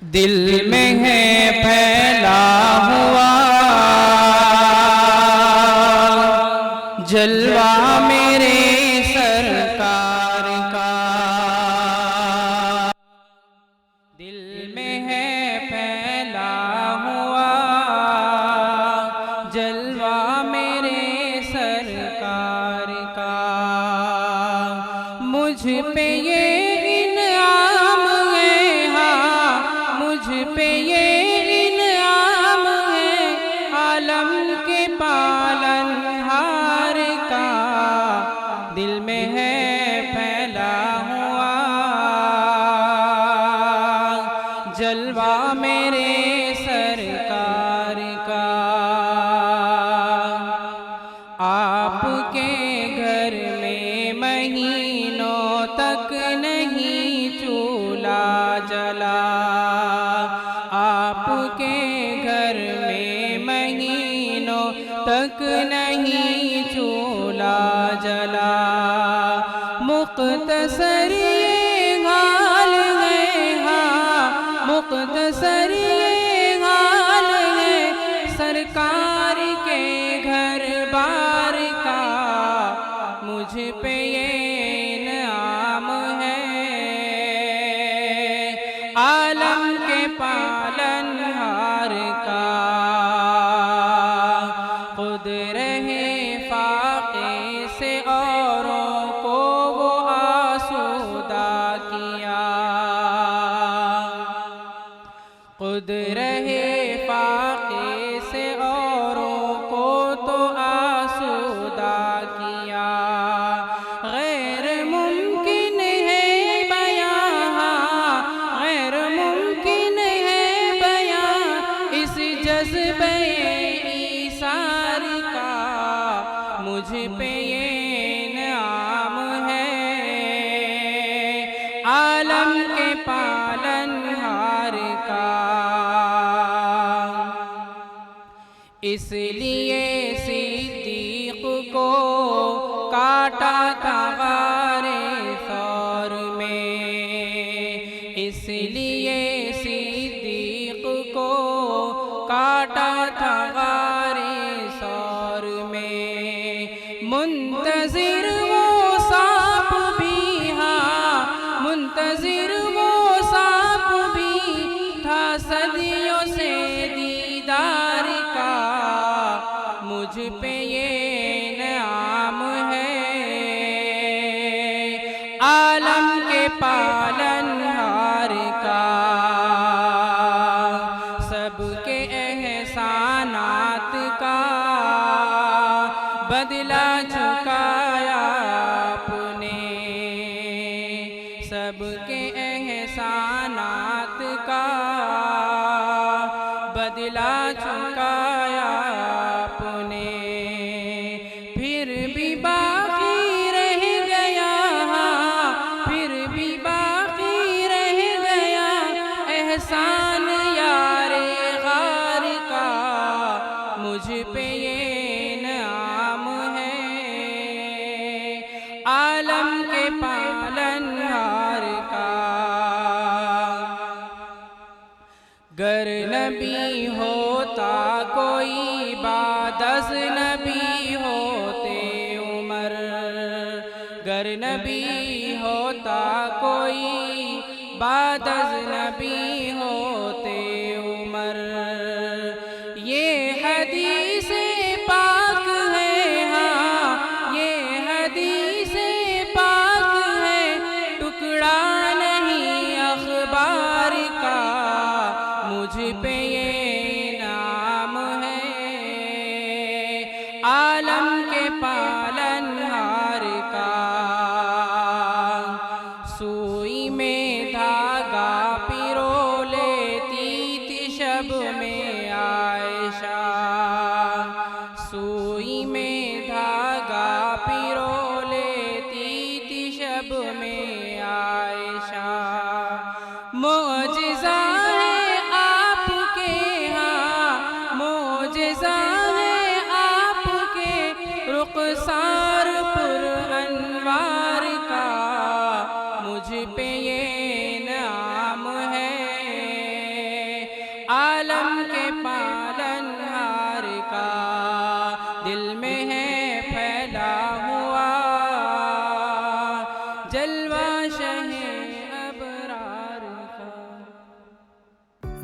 دل میں ہے پھیلا ہوا جلوہ میرے سرکار کا، دل میں ہے پھیلا ہوا جلوہ میرے سرکار کا، مجھ پہ یہ انعام ہے، ہاں مجھ پہ یہ انعام ہے عالم کے پالنہار کا، دل میں ہے پھیلا ہوا جلوہ میرے سرکار کا، آپ کے گھر میں مہینوں تک نہیں چولہا جلا، آپ کے گھر میں مہینوں تک نہیں چولہا جلا، مختصر یہ حال ہے، ہاں مختصر یہ حال ہے سرکار کے گھر بار کا، مجھ پہ یہ انعام ہے عالم کے پالنہار کا، خود رہے فاقے سے اوروں کو وہ آسودہ کیا، خود رہے فاقے سے اوروں کو تو آسودہ کیا، غیر ممکن ہے بیاں، غیر ممکن ہے بیاں اس جذبہ ایثار کا، مجھ پہ یہ انعام ہے عالم کے پالنہار کا، اس لیے صدیق کو کاٹا تھا غار ثور میں، اس لیے صدیق کو کاٹا تھا غار ثور میں، منتظر وہ سانپ بھی، ہاں منتظر وہ سانپ بھی تھا صدیوں سے دیدار کا، مجھ پہ یہ انعام ہے عالم کے پالنہار کا، سب کے احسانات کا بدلہ چکایا آپ نے، سب کے احسانات کا بدلہ چکایا آپ نے، پھر بھی باقی رہ گیا، پھر بھی باقی رہ گیا احسان یار غار کا، مجھ پہ یہ انعام ہے عالم کے پالنہار کا، گر نبی ہوتا کوئی بعد از نبی ہوتے عمر، گر نبی ہوتا کوئی بعد از نبی ہوتے عمر، یہ حدیث پاک ہے، ہاں یہ حدیث پاک ہے ٹکڑا نہیں اخبار کا، مجھ پہ یہ انعام ہے عالم کے پالنہار کا، سوئی میں دھاگا پرو لیتی تھی شب میں عائشہ، سوئی میں دھاگا پرو لیتی تھی شب میں عائشہ، معجزہ ہے آپ کے، ہاں معجزہ ہے آپ کے رخسار پر انوار کا، مجھ پہ یہ انعام ہے